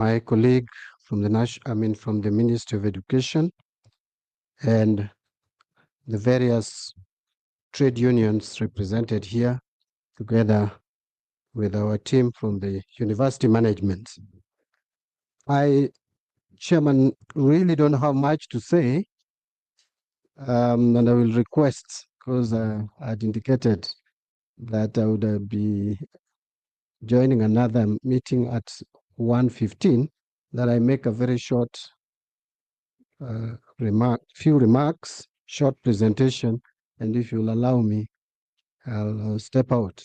my colleague from from the Ministry of Education and the various trade unions represented here, together with our team from the university management. Chairman, really don't have much to say, and I will request, because I had indicated that I would be joining another meeting at 1:15, that I make a very short few remarks, short presentation, and if you'll allow me, I'll step out.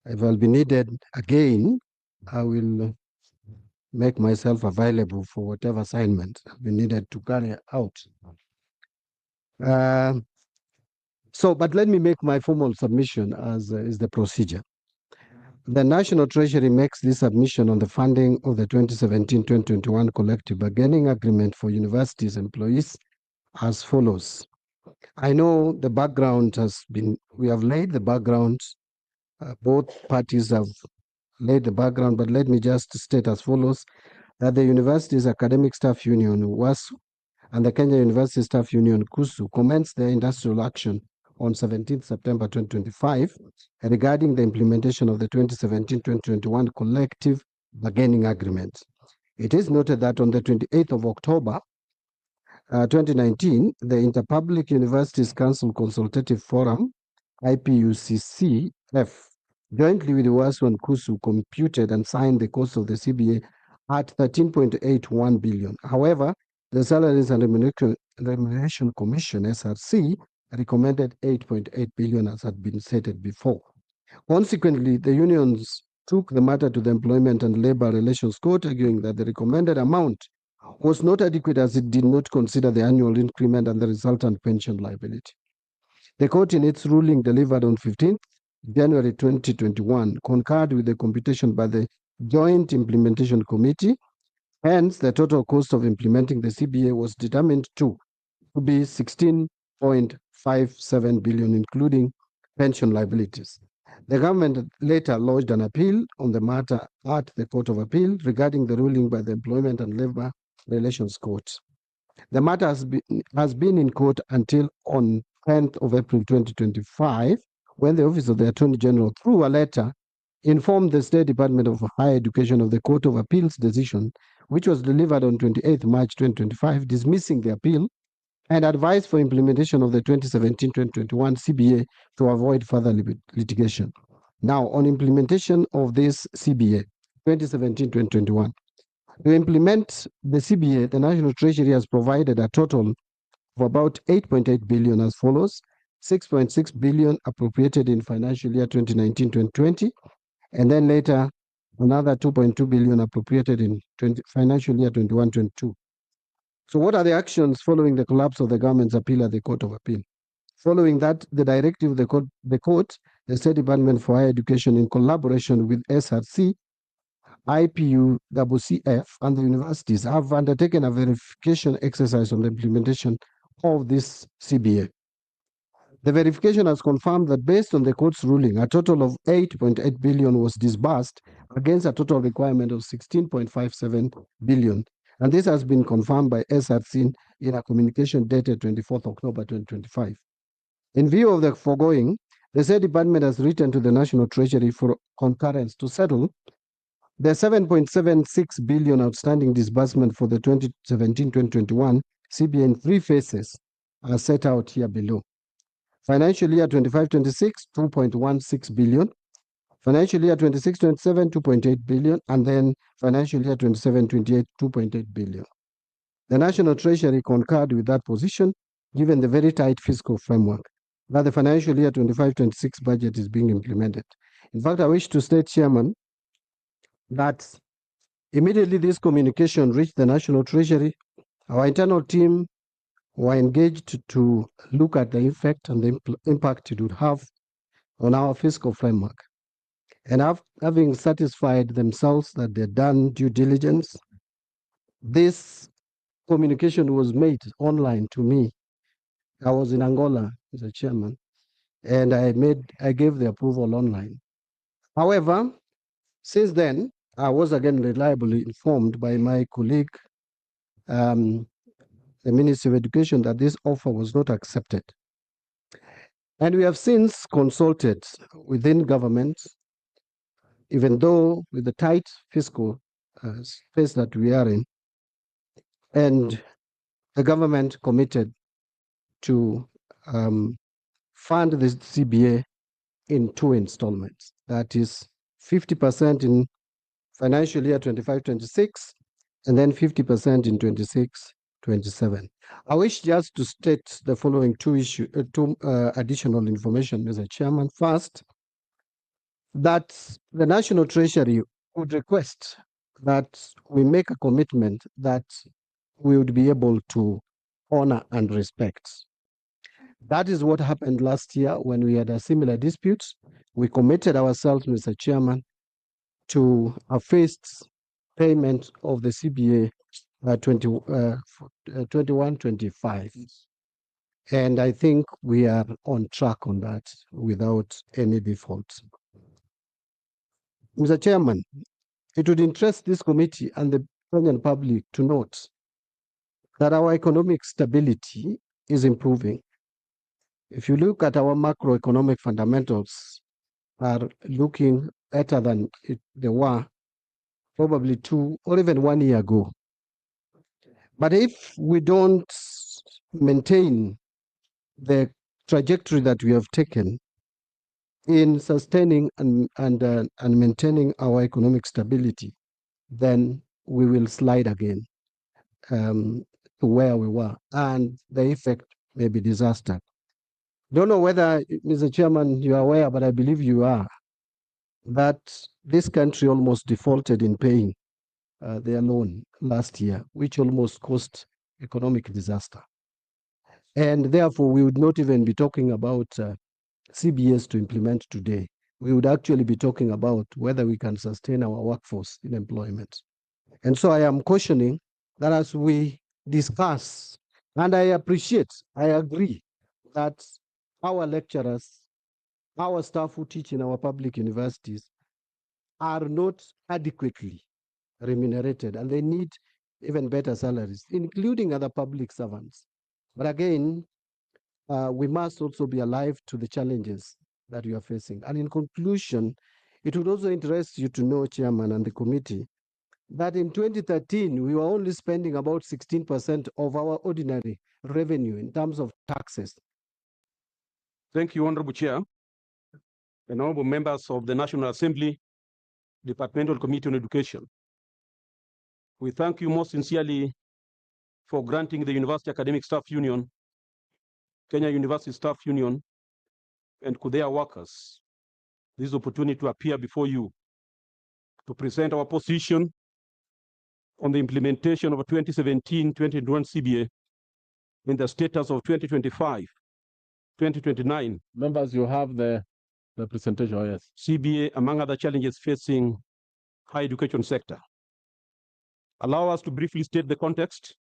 If I'll be needed again, I will make myself available for whatever assignment I'll be needed to carry out. But let me make my formal submission as is the procedure. The National Treasury makes this submission on the funding of the 2017-2021 collective bargaining agreement for universities employees as follows. I know the background we have laid the background, both parties have laid the background, but let me just state as follows, that the University's Academic Staff Union, WASU, and the Kenya University Staff Union, KUSU, commenced their industrial action on 17th September 2025 regarding the implementation of the 2017-2021 collective bargaining agreement. It is noted that on the 28th of October 2019, the Interpublic Universities Council Consultative Forum, IPUCCF, jointly with WASU and KUSU, computed and signed the cost of the CBA at 13.81 billion. However, the Salaries and Remuneration Commission, SRC, recommended 8.8 billion, as had been stated before. Consequently, the unions took the matter to the Employment and Labor Relations Court, arguing that the recommended amount was not adequate as it did not consider the annual increment and the resultant pension liability. The court, in its ruling delivered on 15th January 2021, concurred with the computation by the Joint Implementation Committee. Hence, the total cost of implementing the CBA was determined to be 16.57 billion, including pension liabilities. The government later lodged an appeal on the matter at the Court of Appeal regarding the ruling by the Employment and Labor Relations Court. The matter has been in court until on 10th of April 2025, when the Office of the Attorney General, through a letter, informed the State Department of Higher Education of the Court of Appeal's decision, which was delivered on 28th March 2025, dismissing the appeal and advised for implementation of the 2017-2021 CBA to avoid further litigation. Now, on implementation of this CBA, 2017-2021, to implement the CBA, the National Treasury has provided a total of about 8.8 billion as follows: 6.6 billion appropriated in financial year 2019-2020, and then later another 2.2 billion appropriated in financial year 21-22. So what are the actions following the collapse of the government's appeal at the Court of Appeal? Following that, the directive of the court, the State Department for Higher Education, in collaboration with SRC, IPUCCF, and the universities, have undertaken a verification exercise on the implementation of this CBA. The verification has confirmed that based on the court's ruling, a total of 8.8 billion was disbursed against a total requirement of 16.57 billion. And this has been confirmed by SRC in a communication dated 24th October 2025. In view of the foregoing, the State Department has written to the National Treasury for concurrence to settle the 7.76 billion outstanding disbursement for the 2017-2021 CBA in three phases, as set out here below. Financial year 25-26, 2.16 billion. Financial year 26-27, 2.8 billion. And then financial year 27-28, 2.8 billion. The National Treasury concurred with that position, given the very tight fiscal framework that the financial year 25-26 budget is being implemented. In fact, I wish to state, Chairman, that immediately this communication reached the National Treasury, our internal team were engaged to look at the effect and the impact it would have on our fiscal framework. And having satisfied themselves that they'd done due diligence, this communication was made online to me. I was in Angola as a chairman, and I gave the approval online. However, since then, I was again reliably informed by my colleague, the Ministry of Education, that this offer was not accepted. And we have since consulted within government, even though with the tight fiscal space that we are in, and the government committed to fund the CBA in 2 installments. That is 50% in financial year 25-26, and then 50% in 26-27. I wish just to state the following two additional information, Mr. Chairman. First, that the National Treasury would request that we make a commitment that we would be able to honor and respect. That is what happened last year when we had a similar dispute. We committed ourselves, Mr. Chairman, to a phased payment of the CBA 21-25. And I think we are on track on that without any default. Mr. Chairman, it would interest this committee and the Kenyan public to note that our economic stability is improving. If you look at our macroeconomic fundamentals, are looking better than they were probably 2 or even 1 year ago. But if we don't maintain the trajectory that we have taken in sustaining and maintaining our economic stability, then we will slide again to where we were, and the effect may be disaster. Don't know whether, Mr. Chairman, you are aware, but I believe you are, that this country almost defaulted in paying their loan last year, which almost caused economic disaster. And therefore, we would not even be talking about CBS to implement today. We would actually be talking about whether we can sustain our workforce in employment. And so I am cautioning that as we discuss, and I appreciate, I agree that our lecturers, our staff who teach in our public universities are not adequately remunerated, and they need even better salaries, including other public servants. But again, we must also be alive to the challenges that we are facing. And in conclusion, it would also interest you to know, Chairman and the committee, that in 2013, we were only spending about 16% of our ordinary revenue in terms of taxes. Thank you, Honorable Chair, and honorable members of the National Assembly, Departmental Committee on Education. We thank you most sincerely for granting the University Academic Staff Union, Kenya University Staff Union, and KUDEA workers this opportunity to appear before you to present our position on the implementation of a 2017-2021 CBA in the status of 2025-2029. Members, you have the presentation, yes. CBA, among other challenges facing higher education sector. Allow us to briefly state the context.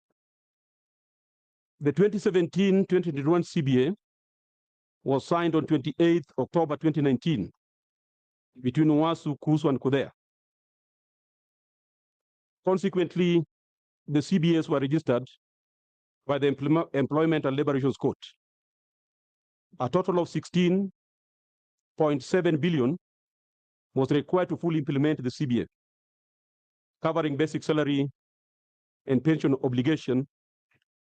The 2017-2021 CBA was signed on 28th October 2019 between WASU, KUSU, and KUDEA. Consequently, the CBAs were registered by the Employment and Labor Relations Court. A total of 16.7 billion was required to fully implement the CBA, covering basic salary and pension obligation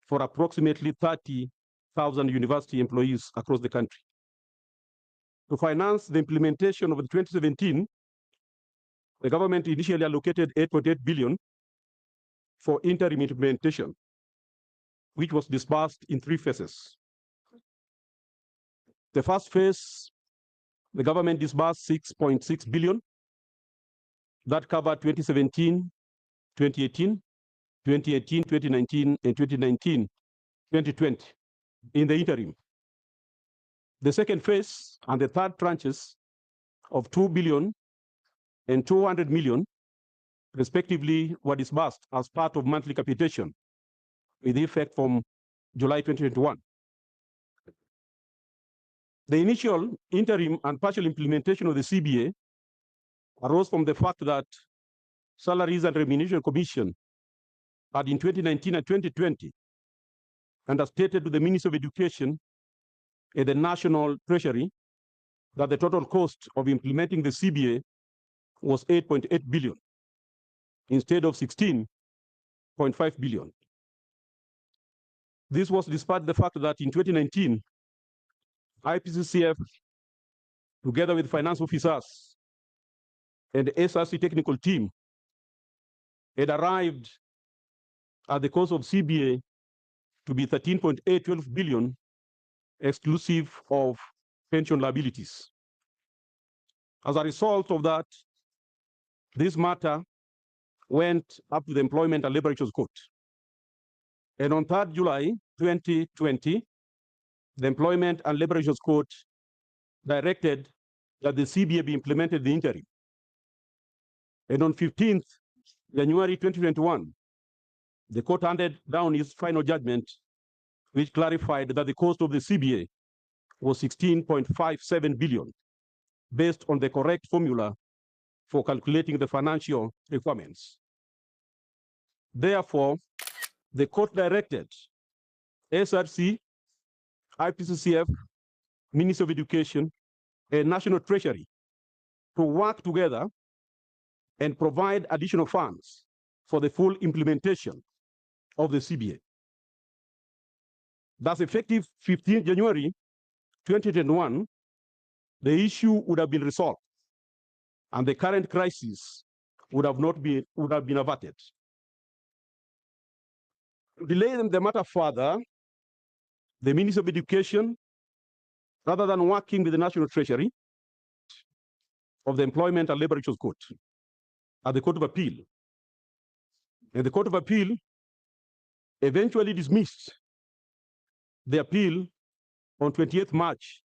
for approximately 30,000 university employees across the country. To finance the implementation of the 2017, the government initially allocated 8.8 billion for interim implementation, which was disbursed in 3 phases. The first phase, the government disbursed 6.6 billion. That covered 2017, 2018, 2018, 2019, and 2019, 2020 in the interim. The second phase and the third tranches of 2 billion and 200 million, respectively, were disbursed as part of monthly capitation with effect from July 2021. The initial, interim, and partial implementation of the CBA arose from the fact that Salaries and Remuneration Commission had in 2019 and 2020 understated to the Ministry of Education and the National Treasury that the total cost of implementing the CBA was 8.8 billion instead of 16.5 billion. This was despite the fact that in 2019, IPCCF, together with finance officers and the SRC technical team, had arrived at the cost of CBA to be 13.812 billion, exclusive of pension liabilities. As a result of that, this matter went up to the Employment and Labor Relations Court. And on 3rd July 2020, the Employment and Labor Relations Court directed that the CBA be implemented in the interim. And on 15th January 2021, the court handed down its final judgment, which clarified that the cost of the CBA was 16.57 billion, based on the correct formula for calculating the financial requirements. Therefore, the court directed SRC, IPCCF, Ministry of Education, and National Treasury to work together and provide additional funds for the full implementation of the CBA. Thus, effective 15 January 2021, the issue would have been resolved, and the current crisis would have been averted. To delay the matter further, the Ministry of Education, rather than working with the National Treasury of the Employment and Labor Relations Court at the Court of Appeal, and the Court of Appeal eventually dismissed the appeal on 28th March